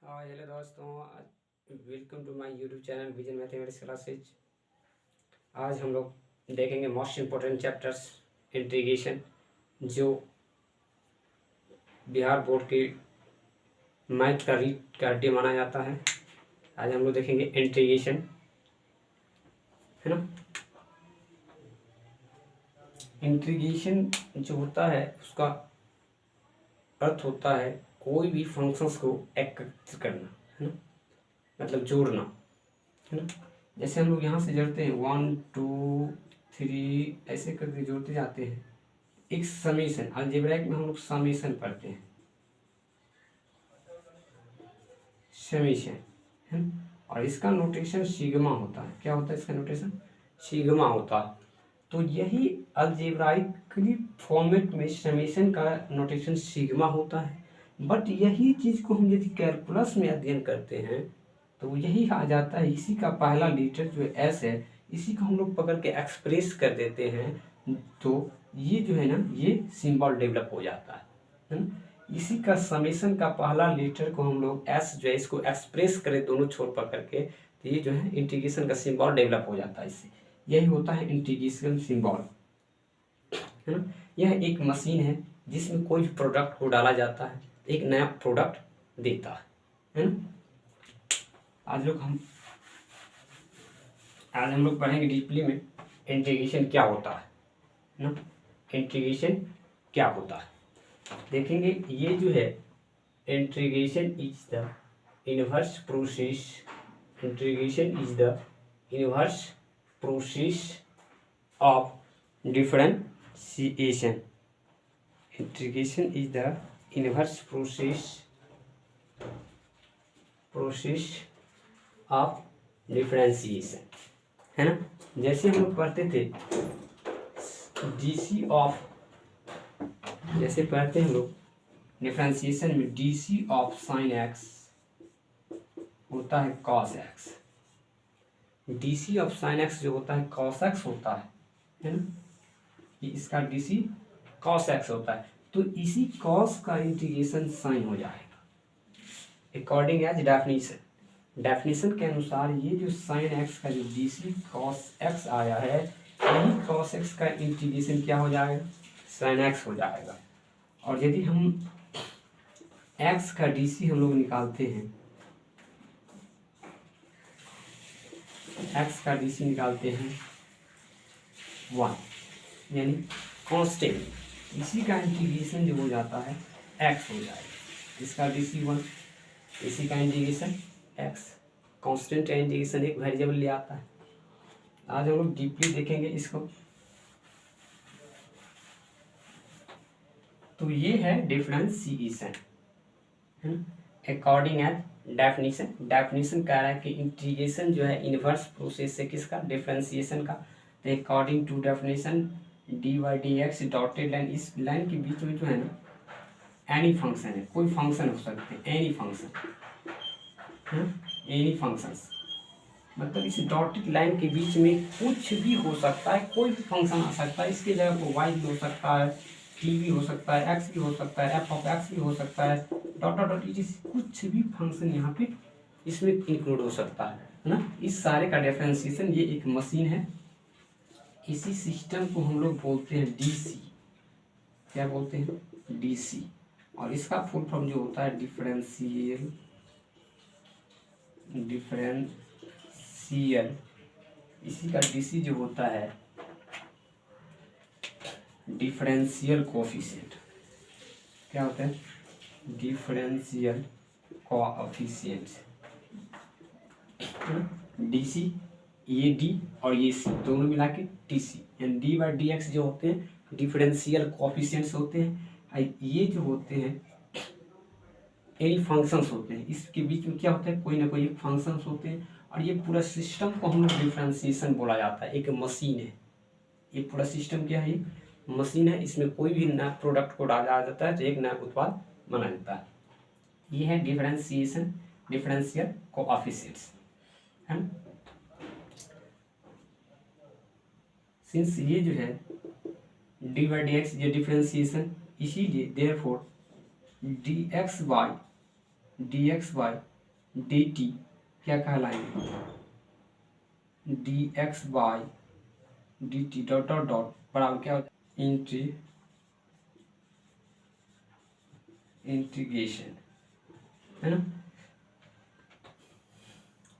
Hello दोस्तों, welcome to my YouTube channel Vision Mathematics classes. आज हम लोग देखेंगे मोस्ट इम्पोर्टेंट चैप्टर्स इंटीग्रेशन, जो बिहार बोर्ड के मैथ का रीट का डे माना जाता है। आज हम लोग देखेंगे इंटीग्रेशन, है ना। इंटीग्रेशन जो होता है उसका अर्थ होता है कोई भी फंक्शंस को एकत्रित करना, है ना, मतलब जोड़ना, है ना। जैसे हम लोग यहाँ से जोड़ते हैं 1 2 3 ऐसे करके जोड़ते जाते हैं। एक समीशन, अलजेब्राइक में हम लोग समीशन पढ़ते हैं, समीशन, है ना। और इसका नोटेशन सिग्मा होता है। क्या होता है इसका नोटेशन? सिग्मा होता है। तो यही अलजेब्राइकली फॉर्मेट में समीशन का नोटेशन सिग्मा होता है। बट यही चीज़ को हम यदि कैलकुलस में अध्ययन करते हैं तो यही आ जाता है। इसी का पहला लेटर जो एस है, इसी को हम लोग पकड़ के एक्सप्रेस कर देते हैं, तो ये जो है ना, ये सिंबल डेवलप हो जाता है ना। इसी का समेशन का पहला लेटर को हम लोग एस जो है इसको एक्सप्रेस करें दोनों छोर पकड़ के, तो ये जो है इंटीग्रेशन का सिंबल डेवलप हो जाता है। इससे यही होता है इंटीग्रेशन सिंबल, है ना। यह एक मशीन है जिसमें कोई भी प्रोडक्ट को डाला जाता है, एक नया प्रोडक्ट देता है ना। आज हम लोग पढ़ेंगे डीपली में इंटीग्रेशन क्या होता है ना। इंटीग्रेशन क्या होता है देखेंगे। ये जो है integration is the inverse process, integration is the inverse process of differentiation. Integration is the inverse process of differentiation, है ना। जैसे हम लोग पढ़ते थे डीसी ऑफ, जैसे पढ़ते हैं हम लोग डिफरेंशिएशन में डीसी ऑफ साइन एक्स होता है cos x. DC of sine x जो होता है कॉस एक्स होता है ना। ये इसका डीसी कॉस एक्स होता है। तो इसी कॉस का इंटीग्रेशन साइन हो जाएगा अकॉर्डिंग एज डेफिनेशन। डेफिनेशन के अनुसार ये जो साइन एक्स का जो डीसी कॉस एक्स आया है, यही कॉस एक्स का इंटीग्रेशन क्या हो जाएगा? साइन एक्स हो जाएगा। और यदि हम एक्स का डीसी हम लोग निकालते हैं, एक्स का डीसी निकालते हैं 1, यानी कांस्टेंट, इसी का इंटीग्रेशन जो हो जाता है एक्स हो जाएगा। इसका डीसी 1, इसी का इंटीग्रेशन एक्स। कांस्टेंट का इंटीग्रेशन एक वेरिएबल ले आता है। आज हम लोग डीपली देखेंगे इसको। तो ये है डिफरेंशिएशन, है ना, अकॉर्डिंग एज डेफिनेशन। डेफिनेशन कह रहा है कि इंटीग्रेशन जो है इनवर्स प्रोसेस से किसका? डिफरेंशिएशन का। तो according to definition d y d x dotted line, इस लाइन के बीच में जो है ना एनी फंक्शन है, कोई फंक्शन हो सकते हैं, एनी फंक्शन, एनी फंक्शंस, मतलब इस डॉटेड लाइन के बीच में कुछ भी हो सकता है, कोई भी फंक्शन आ सकता है। इसके जगह को वाई भी हो सकता है, टी भी हो सकता है, एक्स भी हो सकता है, एफ ऑफ एक्स भी हो सकता है, डॉट डॉट डॉट, कुछ भी फंक्शन यहाँ पे इसमें इंक्लूड हो सकता है ना। इस सारे का डिफरेंशिएशन, ये एक मशीन है। इसी सिस्टम को हम लोग बोलते हैं डीसी। क्या बोलते हैं? डीसी। और इसका फुल फॉर्म जो होता है डिफरेंशियल, इसी का डीसी जो होता है डिफरेंशियल कोएफिशिएंट। क्या होता है? Differential coefficient. डीसी, ये डी और ये सी दोनों मिला के टीसी, यानी डी बाई डी एक्स जो होते हैं डिफरेंशियल कोएफिशिएंट्स होते हैं। ये जो होते हैं एनी फंक्शंस होते हैं। इसके बीच में क्या होता है? कोई ना कोई एक फंक्शंस होते हैं। और ये पूरा सिस्टम को हम लोग डिफरेंशिएशन बोला जाता है। एक मशीन है, ये पूरा सिस्टम क्या है? मशीन है। इसमें कोई भी नया प्रोडक्ट को डाला जाता है तो एक नया उत्पाद बना जाता है। ये है डिफरेंशिएशन, डिफरेंशियल कोएफिशिएंट्स, है ना। सिंस ये जो है डी बाई डी एक्स ये डिफरेंशिएशन, इसीलिए therefore D X by D T क्या कहलाएंगे, D X by D T dot dot dot बराबर क्या होता है, इंटीग्रेशन, है ना।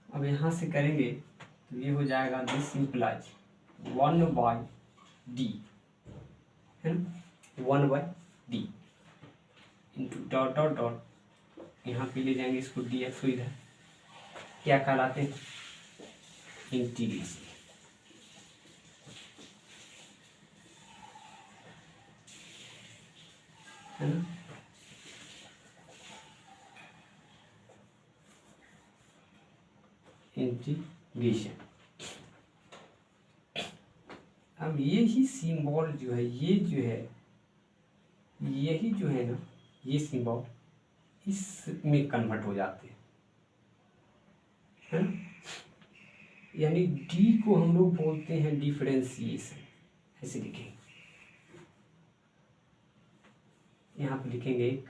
अब यहाँ से करेंगे तो ये हो जाएगा, दिस सिंपलाइज 1/d, है ना, 1/d into dot dot dot, यहाँ पे ले जाएंगे इसको डी एक्स को इधर, क्या कहलाते हैं, इंटीग्रेशन, है ना। इंटीग्रेशन। अब ये ही सिंबल जो है, ये जो है, यही जो है ना, ये सिंबल इसमें कन्वर्ट हो जाते हैं, यानी डी को हम लोग बोलते हैं डिफरेंशिएशन, ऐसे लिखेंगे, यहाँ पे लिखेंगे एक,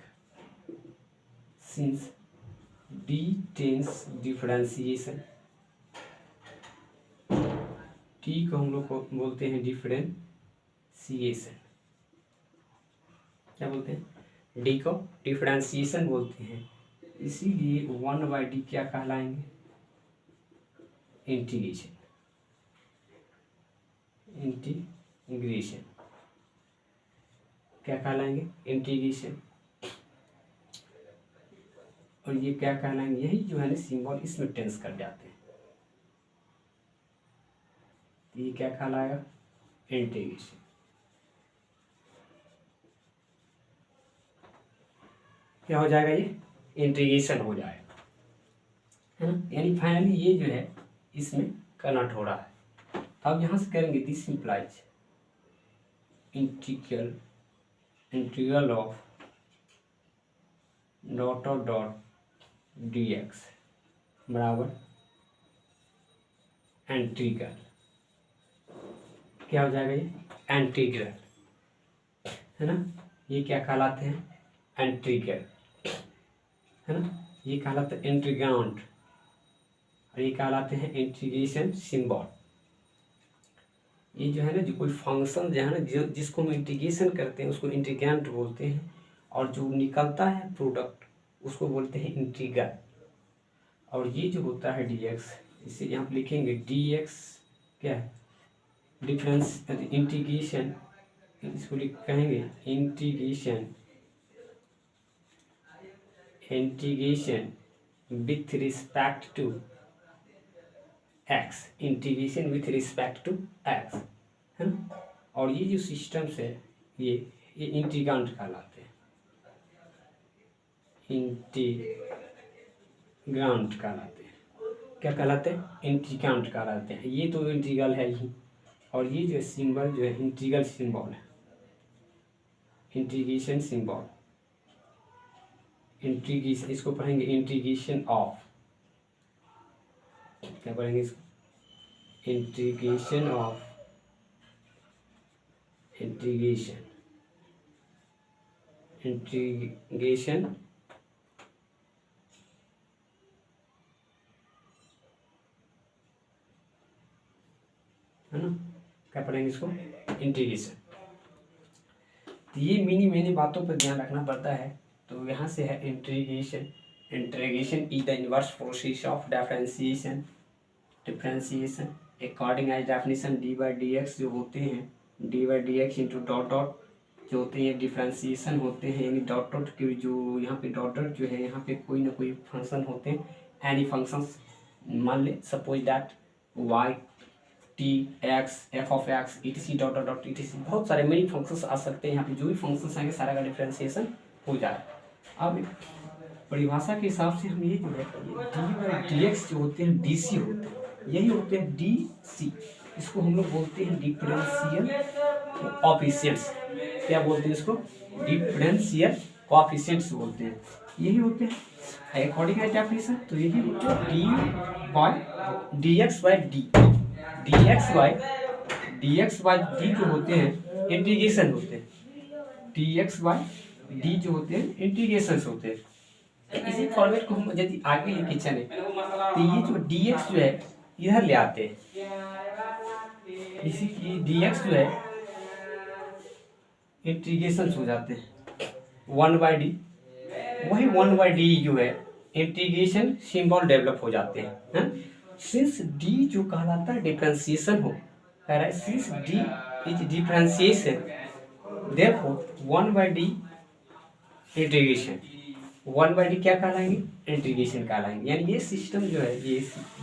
since d tense differentiation, t को हम लोग को बोलते हैं डिफरेंशिएशन, क्या बोलते हैं, डी को डिफरेंशिएशन बोलते हैं, इसीलिए 1/d क्या कहलाएंगे, इंटीग्रेशन, इंटीग्रेशन क्या कहलाएंगे, इंटीग्रेशन। और ये क्या कहलाएंगे, यही जो है ना सिंबल इसमें टेंस कर जाते हैं, तो ये क्या कहलाएगा, इंटीग्रेशन। क्या हो जाएगा, ये इंटीग्रेशन हो जाएगा, है ना, यानी फाइनली ये जो है इसमें कन्वर्ट हो रहा है। अब यहाँ से करेंगे, this simplifies integral of dot dot dot D x बराबर इंटीग्रल, क्या हो जाएगा, ये इंटीग्रल, है ना, ये क्या कहलाते हैं, इंटीग्रल, है ना, ये कहलाते हैं इंटीग्रांड, और ये कहलाते हैं इंटीग्रेशन सिंबल। ये जो है ना, जो कोई फंक्शन जो है ना, जो जिसको हम इंटीग्रेशन करते हैं उसको इंटीग्रांड बोलते हैं, और जो निकलता है प्रोडक्ट उसको बोलते हैं इंटीग्रल। और ये जो होता है डी एक्स, इसे यहाँ पे लिखेंगे डी एक्स क्या है, डिफरेंस इंटीग्रेशन, इसको कहेंगे integration, integration with respect to x, integration with respect to x, है ना। और ये जो सिस्टम्स है ये इंटीग्रांड कहलाते हैं, इंटीग्रांड कहलाते हैं, क्या कहलाते हैं, इंटीग्रांड कहलाते हैं। ये तो इंटीग्रल है ही, और ये जो सिंबल जो है इंटीग्रल सिंबल है, इंटीग्रेशन सिंबल, इंटीग्रेशन, इसको पढ़ेंगे इंटीग्रेशन ऑफ, क्या पढ़ेंगे इसको, इंटीग्रेशन ऑफ, इंटीग्रेशन, इंटीग्रेशन है ना, क्या पढ़ेंगे इसको, इंटीग्रेशन। तो ये मिनी बातों पर ध्यान रखना पड़ता है। तो यहाँ से है integration, integration is the inverse process of differentiation, differentiation according as definition d by D x जो होते हैं, d by D x into dot dot जो होते हैं डिफरेंशिएशन होते हैं, यानी डॉट डॉट के जो यहाँ पे डॉट डॉट जो है यहाँ पे कोई ना कोई फंक्शन होते हैं, एनी फंक्शंस, मान ले suppose that y t x f of x etc dot dot dot etc, बहुत सारे मेनी फंक्शंस आ सकते हैं। यहाँ पे जो भी फंक्शंस आएंगे सारा का डिफरेंशिएशन हो जाए। अब परिभाषा के हिसाब से हम ये जो है डी बाई डी एक्स जो होते हैं डी सी होते हैं, यही होते हैं डी सी, इसको हम लोग बोलते हैं डिफरेंशियल कोएफिशिएंट्स, क्या बोलते हैं इसको, डिफरेंशियल कोएफिशिएंट्स बोलते हैं, यही होते हैं अकॉर्डिंग एज डेफिनेशन। तो यही होते हैं d by D X by D, D X by D जो होते हैं इंटीग्रेशन होते हैं, डी एक्स बाई डी जो होते हैं इंटीग्रेशन होते हैं, इसी फॉर्मेट को हम यदि आगे लेके चले तो ये जो dx जो है इधर ले आते हैं, इसी की dx जो है इंटीग्रेशन हो जाते हैं 1/d, वही 1/d जो है इंटीग्रेशन सिंबल डेवलप हो जाते हैं। सिंस d जो कहलाता है डिफरेंशिएशन हो, कह रहा है since d is differentiation therefore 1/d integration, 1/d क्या कहलाएंगे, इंटीग्रेशन कहलाएंगे। यानी ये सिस्टम जो है ये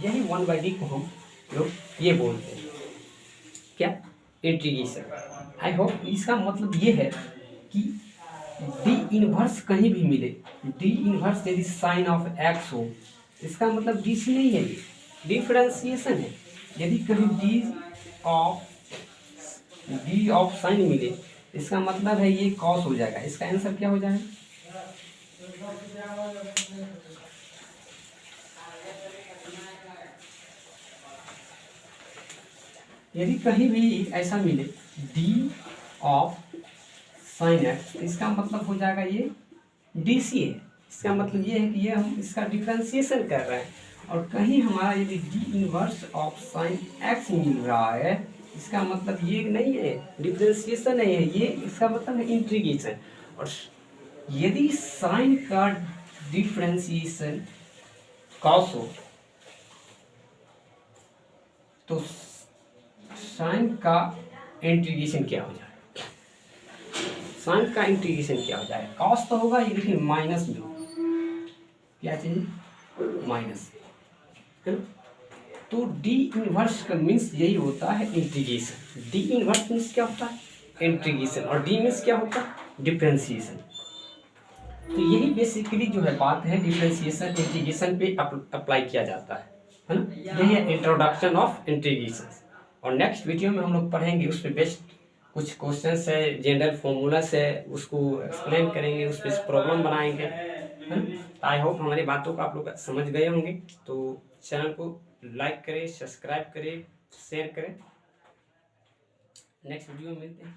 यही 1/d को हम लोग ये बोलते हैं क्या, इंटीग्रेशन। आई होप इसका मतलब ये है कि डी इनवर्स कहीं भी मिले, डी इनवर्स यदि साइन ऑफ एक्स हो, इसका मतलब डी सी नहीं है, ये डिफरेंशिएशन है। यदि कहीं डी ऑफ साइन मिले, इसका मतलब है ये कॉस हो जाएगा। इसका आंसर क्या हो जाएगा, यदि कहीं भी ऐसा मिले डी ऑफ साइन एक्स, इसका मतलब हो जाएगा ये डी सी है। इसका मतलब ये है कि ये हम इसका डिफरेंशिएशन कर रहे हैं। और कहीं हमारा यदि D inverse of sine X मिल रहा है, इसका मतलब ये नहीं है डिफरेंशिएशन नहीं है, ये इसका मतलब है इंटीग्रेशन। और यदि साइन का डिफरेंशिएशन कॉस हो तो साइन का इंटीग्रेशन क्या हो जाए, साइन का इंटीग्रेशन क्या हो जाए, कॉस तो होगा ही लेकिन माइनस में, क्या चाहिए माइनस, है ना। तो डी इनवर्स का मीन्स यही होता है इंटीग्रेशन। डी इनवर्स मीन्स क्या होता है, इंटीग्रेशन, और डी मीन्स क्या होता है, डिफरेंशिएशन। तो यही बेसिकली जो है बात है, डिफरेंशिएशन इंटीग्रेशन पे अप्लाई किया जाता है ना। यही है इंट्रोडक्शन ऑफ इंटीग्रेशन। और नेक्स्ट वीडियो में हम लोग पढ़ेंगे उस पर बेस्ड कुछ क्वेश्चंस है, जनरल फॉर्मूलास है, उसको एक्सप्लेन करेंगे, उस पर प्रॉब्लम बनाएंगे, है ना। आई होप हमारी बातों को आप लोग समझ गए होंगे। तो चैनल को लाइक करें, सब्सक्राइब करें, शेयर करें। नेक्स्ट वीडियो में मिलते हैं।